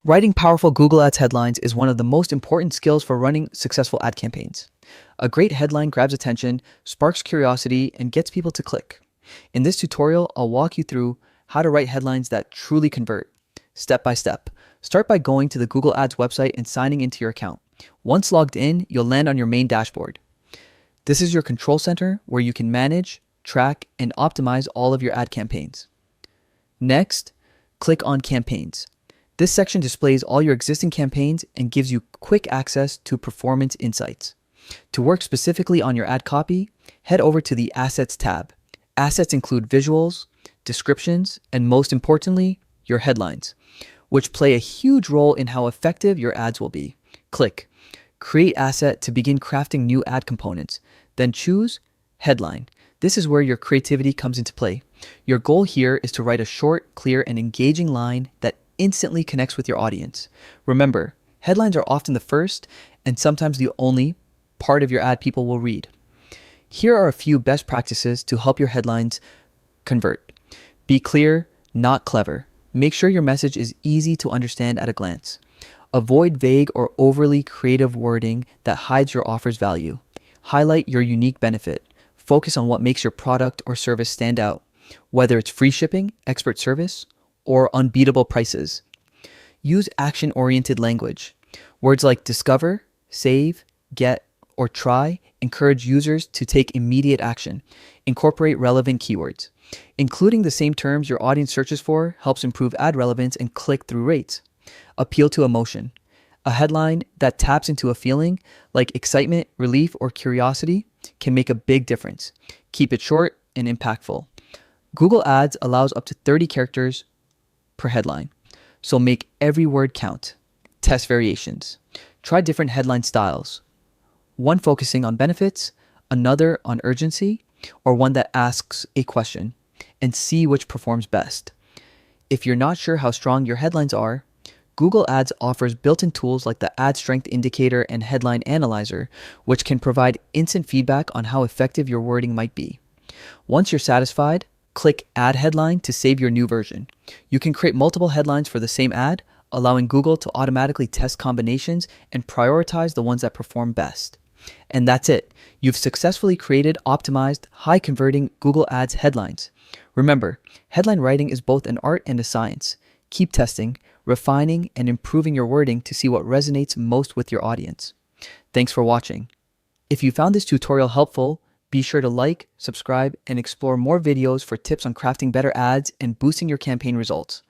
Writing powerful Google Ads headlines is one of the most important skills for running successful ad campaigns. A great headline grabs attention, sparks curiosity, and gets people to click. In this tutorial, I'll walk you through how to write headlines that truly convert, step by step. Start by going to the Google Ads website and signing into your account. Once logged in, you'll land on your main dashboard. This is your control center where you can manage, track, and optimize all of your ad campaigns. Next, click on Campaigns. This section displays all your existing campaigns and gives you quick access to performance insights. To work specifically on your ad copy, head over to the Assets tab. Assets include visuals, descriptions, and most importantly, your headlines, which play a huge role in how effective your ads will be. Click Create Asset to begin crafting new ad components. Then choose Headline. This is where your creativity comes into play. Your goal here is to write a short, clear, and engaging line that instantly connects with your audience. Remember, headlines are often the first and sometimes the only part of your ad people will read. Here are a few best practices to help your headlines convert. Be clear, not clever. Make sure your message is easy to understand at a glance. Avoid vague or overly creative wording that hides your offer's value. Highlight your unique benefit. Focus on what makes your product or service stand out, whether it's free shipping, expert service, or unbeatable prices. Use action-oriented language. Words like discover, save, get, or try encourage users to take immediate action. Incorporate relevant keywords. Including the same terms your audience searches for helps improve ad relevance and click-through rates. Appeal to emotion. A headline that taps into a feeling like excitement, relief, or curiosity can make a big difference. Keep it short and impactful. Google Ads allows up to 30 characters per headline, so make every word count. Test variations. Try different headline styles. One focusing on benefits, another on urgency, or one that asks a question, and see which performs best. If you're not sure how strong your headlines are, Google Ads offers built-in tools like the Ad Strength Indicator and Headline Analyzer, which can provide instant feedback on how effective your wording might be. Once you're satisfied, click Add Headline to save your new version. You can create multiple headlines for the same ad, allowing Google to automatically test combinations and prioritize the ones that perform best. And that's it. You've successfully created optimized, high-converting Google Ads headlines. Remember, headline writing is both an art and a science. Keep testing, refining, and improving your wording to see what resonates most with your audience. Thanks for watching. If you found this tutorial helpful, be sure to like, subscribe, and explore more videos for tips on crafting better ads and boosting your campaign results.